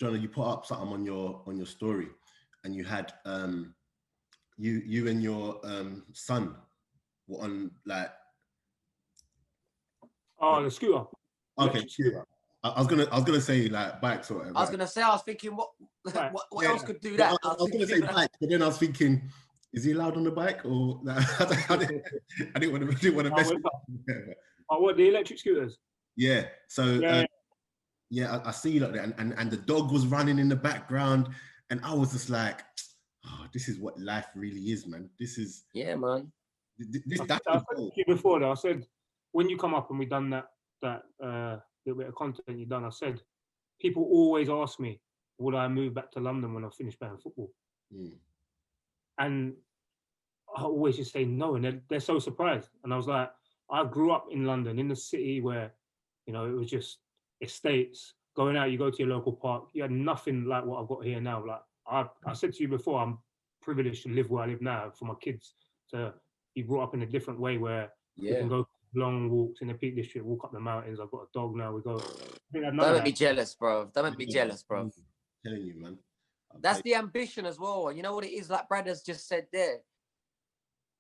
Jonah, you put up something on your story, and you had you and your son were on like. Oh, the scooter. Okay, scooter. I was gonna say like bikes or whatever. I was gonna say, I was thinking, what else could do that? I was gonna say bikes, but then I was thinking, is he allowed on the bike or? I didn't want to mess. What, the electric scooters? Yeah. So I see you like that, and the dog was running in the background, and I was just like, oh, this is what life really is, man. This is man. I said to you before though, I said when you come up and we done that little bit of content you done, I said people always ask me, would I move back to London when I finish playing football? And I always just say no, and they're so surprised. And I was like, I grew up in London, in the city where, you know, it was just estates. Going out, you go to your local park, you had nothing like what I've got here now. Like I said to you before, I'm privileged to live where I live now, for my kids to be brought up in a different way where we can go long walks in the Peak District, walk up the mountains. I've got a dog now. We go. Don't make me jealous, bro. Don't make me jealous, bro. I'm telling you, man. That's the ambition as well. And you know what it is, like Brad has just said there.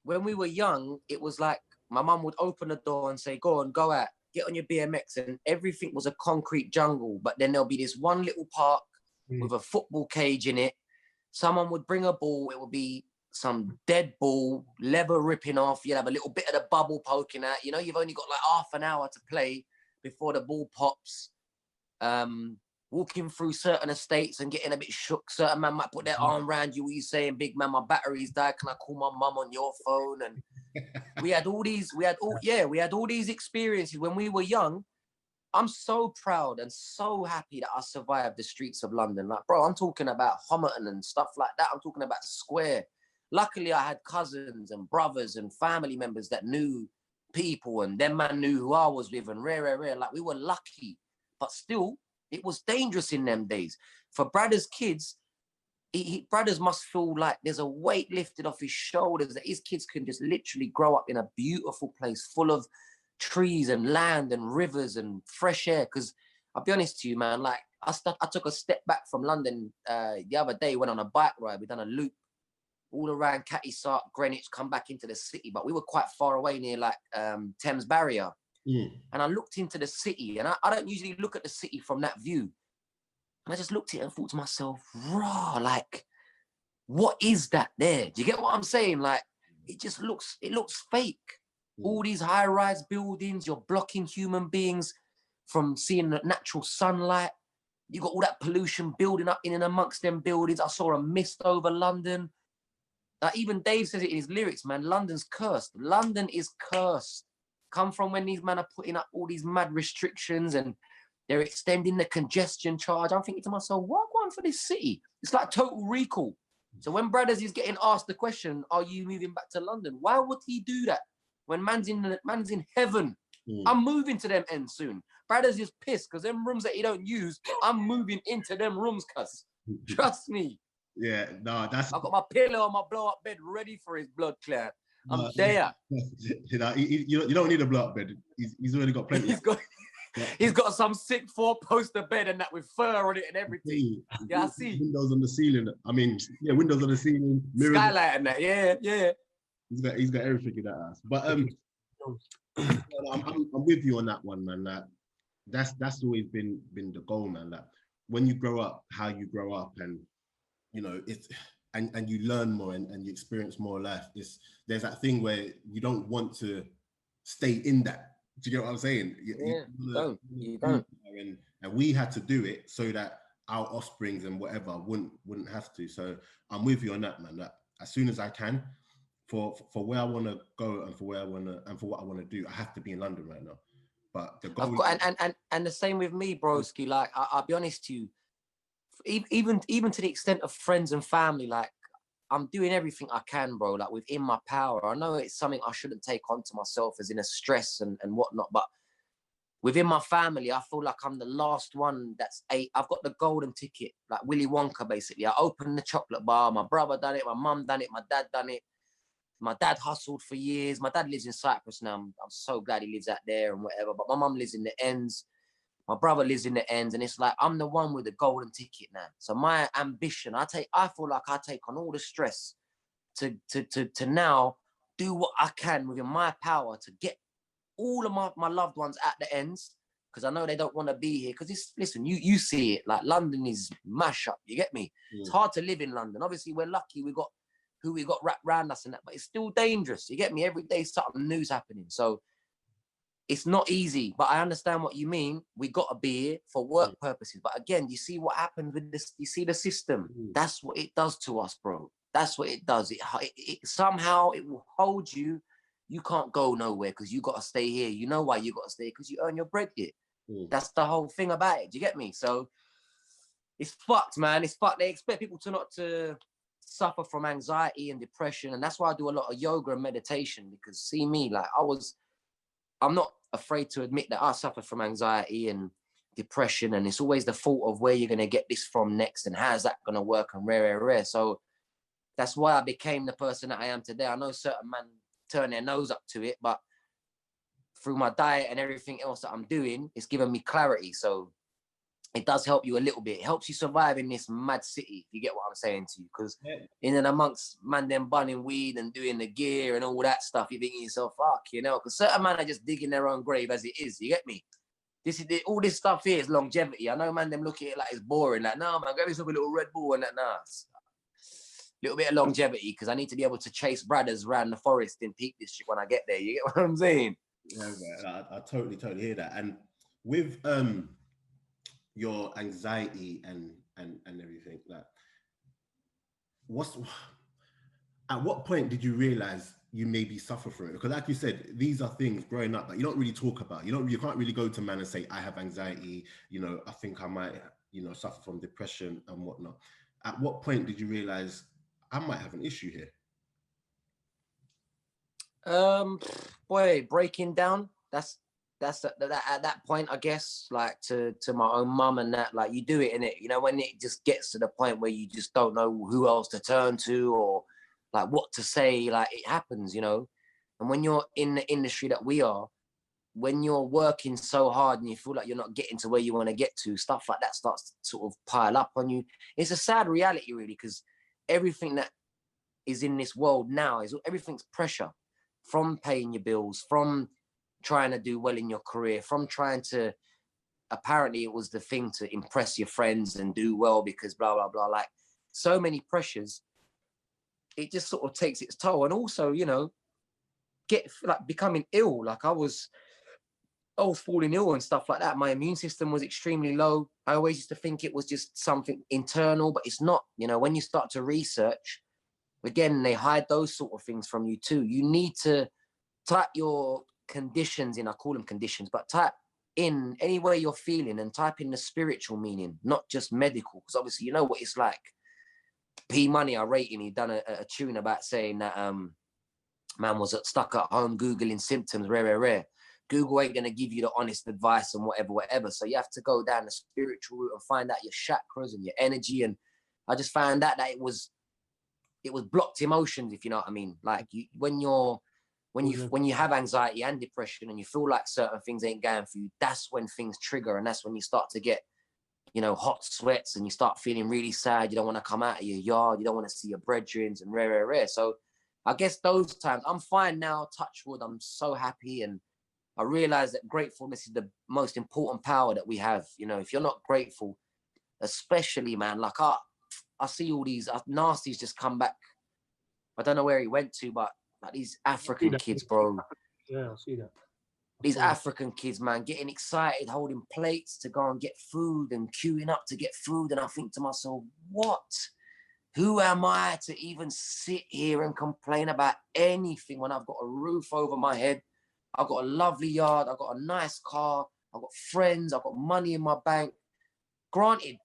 When we were young, it was like my mum would open the door and say, go out, get on your BMX. And everything was a concrete jungle. But then there'll be this one little park with a football cage in it. Someone would bring a ball. It would be some dead ball, leather ripping off. You'd have a little bit of the bubble poking out. You know, you've only got like half an hour to play before the ball pops. Walking through certain estates and getting a bit shook. Certain man might put their arm around you. What you saying, big man, my battery's died. Can I call my mum on your phone? And we had all these experiences when we were young. I'm so proud and so happy that I survived the streets of London. Like, bro, I'm talking about Homerton and stuff like that. I'm talking about Square. Luckily, I had cousins and brothers and family members that knew people, and them man knew who I was with, and rare. Like, we were lucky, but still, it was dangerous in them days. For Brother's kids, Brothers must feel like there's a weight lifted off his shoulders, that his kids can just literally grow up in a beautiful place full of trees and land and rivers and fresh air. Because I'll be honest to you, man, like I took a step back from London the other day, went on a bike ride. We done a loop all around Catty Sark, Greenwich, come back into the city. But we were quite far away near like Thames Barrier. And I looked into the city, and I don't usually look at the city from that view. And I just looked at it and thought to myself, raw, like, what is that there? Do you get what I'm saying? Like, it looks fake. All these high-rise buildings, you're blocking human beings from seeing the natural sunlight. You got all that pollution building up in and amongst them buildings. I saw a mist over London. Even Dave says it in his lyrics, man, London's cursed. London is cursed. Come from when these men are putting up all these mad restrictions and they're extending the congestion charge. I'm thinking to myself, what going for this city? It's like total recall. So when Brothers is getting asked the question, are you moving back to London? Why would he do that? When man's in heaven. I'm moving to them ends soon. Brothers is pissed because them rooms that he don't use, I'm moving into them rooms, cuz. Trust me. Yeah, no, I've got my pillow on my blow-up bed ready for his blood clot. I'm there. You don't need a blow-up bed. He's already got plenty. He's got some sick 4-poster bed and that with fur on it and everything. Yeah, I see. Windows on the ceiling. Windows on the ceiling. Mirrors. Skylight and that. Yeah. He's got everything in that ass. But I'm with you on that one, man. Like, that's always been the goal, man. Like, when you grow up, how you grow up, and you know it's and you learn more and you experience more life. There's that thing where you don't want to stay in that. Do you get what I'm saying? You don't. And we had to do it so that our offsprings and whatever wouldn't have to. So I'm with you on that, man. That as soon as I can, for where I want to go and for where I want to and for what I want to do, I have to be in London right now. But the goal and the same with me, broski. Like I'll be honest to you, even to the extent of friends and family, like I'm doing everything I can, bro, like within my power. I know it's something I shouldn't take onto myself as in a stress and whatnot, but within my family, I feel like I'm the last one I've got the golden ticket, like Willy Wonka, basically. I opened the chocolate bar, my brother done it, my mum done it, my dad done it. My dad hustled for years. My dad lives in Cyprus now. I'm so glad he lives out there and whatever, but my mum lives in the ends. My brother lives in the ends, and it's like I'm the one with the golden ticket now. So my ambition, I feel like I take on all the stress to now do what I can within my power to get all of my loved ones at the ends, because I know they don't want to be here. Because listen, you see it, like London is mash up. You get me? It's hard to live in London. Obviously, we're lucky we got who we got wrapped around us and that, but it's still dangerous. You get me? Every day something new's happening. So it's not easy, but I understand what you mean. We got to be here for work purposes. But again, you see what happened with this. You see the system. That's what it does to us, bro. That's what it does. It somehow it will hold you. You can't go nowhere because you got to stay here. You know why you got to stay? Because you earn your bread here. That's the whole thing about it. Do you get me? So it's fucked, man. It's fucked. They expect people not to suffer from anxiety and depression. And that's why I do a lot of yoga and meditation, because see me, like I'm not afraid to admit that I suffer from anxiety and depression, and it's always the thought of where you're going to get this from next and how's that going to work and rare. So that's why I became the person that I am today. I know certain men turn their nose up to it, but through my diet and everything else that I'm doing, it's given me clarity. So it does help you a little bit. It helps you survive in this mad city, if you get what I'm saying to you. Because in and amongst man them bunning weed and doing the gear and all that stuff, you're thinking to yourself, fuck, you know, because certain men are just digging their own grave as it is. You get me? All this stuff here is longevity. I know man them look at it like it's boring. Like, no, man, grab yourself a little Red Bull and that. Nah, little bit of longevity, because I need to be able to chase brothers around the forest and peak this shit when I get there. You get what I'm saying? Yeah, man, I totally hear that. And with your anxiety and everything, like at what point did you realize you maybe suffer from it? Because like you said, these are things growing up that you don't really talk about. You can't really go to man and say, I have anxiety, you know, I think I might, you know, suffer from depression and whatnot. At what point did you realize I might have an issue here? Boy, breaking down, that's at that point, I guess, like to my own mum and that, like you do it in it, you know, when it just gets to the point where you just don't know who else to turn to or like what to say, like it happens, you know. And when you're in the industry that we are, when you're working so hard and you feel like you're not getting to where you want to get to, stuff like that starts to sort of pile up on you. It's a sad reality, really, because everything that is in this world now everything's pressure, from paying your bills, from trying to do well in your career, from trying to, apparently it was the thing to impress your friends and do well because blah, blah, blah. Like so many pressures, it just sort of takes its toll. And also, you know, becoming ill. Like I was falling ill and stuff like that. My immune system was extremely low. I always used to think it was just something internal, but it's not. You know, when you start to research, again, they hide those sort of things from you too. You need to type your conditions in, I call them conditions, but type in any way you're feeling and type in the spiritual meaning, not just medical. Because obviously, you know what it's like. P Money, I rate him, he done a tune about saying that man was stuck at home Googling symptoms, rare. Google ain't going to give you the honest advice and whatever. So you have to go down the spiritual route and find out your chakras and your energy. And I just found out that it was blocked emotions, if you know what I mean. Like when you have anxiety and depression and you feel like certain things ain't going for you, that's when things trigger, and that's when you start to get, you know, hot sweats and you start feeling really sad. You don't want to come out of your yard. You don't want to see your brethren and rare. So I guess those times, I'm fine now, touch wood. I'm so happy. And I realize that gratefulness is the most important power that we have. You know, if you're not grateful, especially, man, like I see all these nasties just come back. I don't know where he went to, but like these African kids, bro. Yeah, I see that. These African kids, man, getting excited, holding plates to go and get food and queuing up to get food. And I think to myself, what? Who am I to even sit here and complain about anything when I've got a roof over my head? I've got a lovely yard. I've got a nice car. I've got friends. I've got money in my bank. Granted,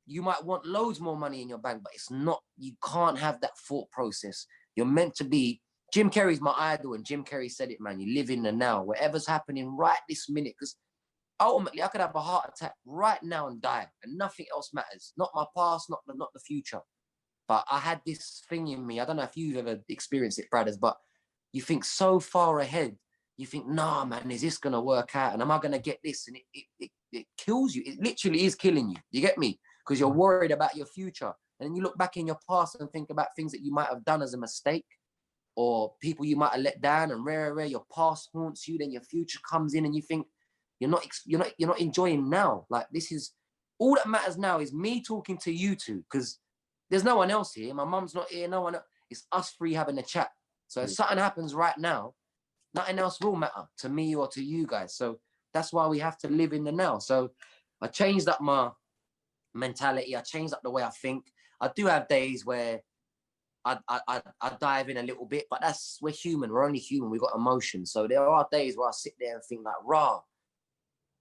you might want loads more money in your bank, but it's not, you can't have that thought process. You're meant to be, Jim Carrey's my idol, and Jim Carrey said it, man, you live in the now, whatever's happening right this minute, because ultimately I could have a heart attack right now and die, and nothing else matters. Not my past, not the future. But I had this thing in me, I don't know if you've ever experienced it, brothers, but you think so far ahead. You think, nah, man, is this going to work out? And am I going to get this? And it it kills you. It literally is killing you. You get me? Because you're worried about your future. And then you look back in your past and think about things that you might have done as a mistake, or people you might have let down, and rare, your past haunts you. Then your future comes in, and you think you're not enjoying now. Like, this is all that matters now is me talking to you two, because there's no one else here. My mum's not here. No one else. It's us three having a chat. So if something happens right now, nothing else will matter to me or to you guys. So that's why we have to live in the now. So I changed up my mentality. I changed up the way I think. I do have days where I dive in a little bit, but we're human. We're only human. We've got emotions. So there are days where I sit there and think like, rah,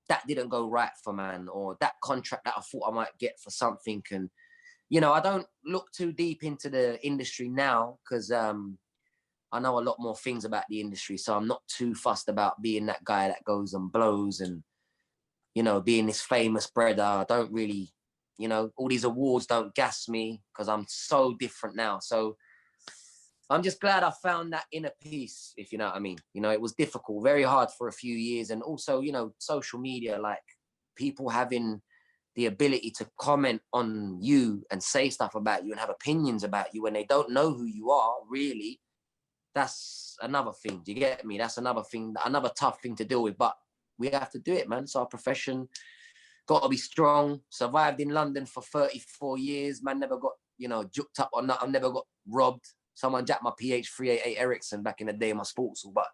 that didn't go right for man, or that contract that I thought I might get for something. And, you know, I don't look too deep into the industry now, because I know a lot more things about the industry. So I'm not too fussed about being that guy that goes and blows and, you know, being this famous brother. I don't really, you know, all these awards don't gas me, because I'm so different now. So I'm just glad I found that inner peace, if you know what I mean. You know, it was difficult, very hard for a few years. And also, you know, social media, like people having the ability to comment on you and say stuff about you and have opinions about you when they don't know who you are, really. That's another thing. Do you get me? That's another thing, another tough thing to deal with. But we have to do it, man. It's our profession. Got to be strong. Survived in London for 34 years. Man, never got, you know, juked up or not. I never got robbed. Someone jacked my PH388 Ericsson back in the day in my sports hall, but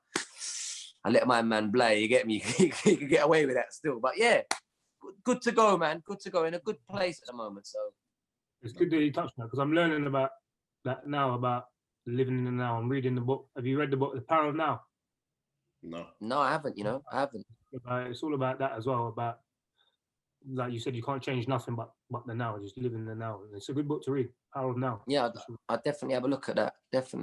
I let my man play. You get me? He could get away with that still. But yeah, good to go, man. Good to go. In a good place at the moment. So it's good that you touched on that, because I'm learning about that now, about living in the now. I'm reading the book. Have you read the book, The Power of Now? No, I haven't. You know, I haven't. It's all about that as well. About, like you said, you can't change nothing but the now. Just live in the now. It's a good book to read. Power of Now. Yeah, I'll definitely have a look at that. Definitely.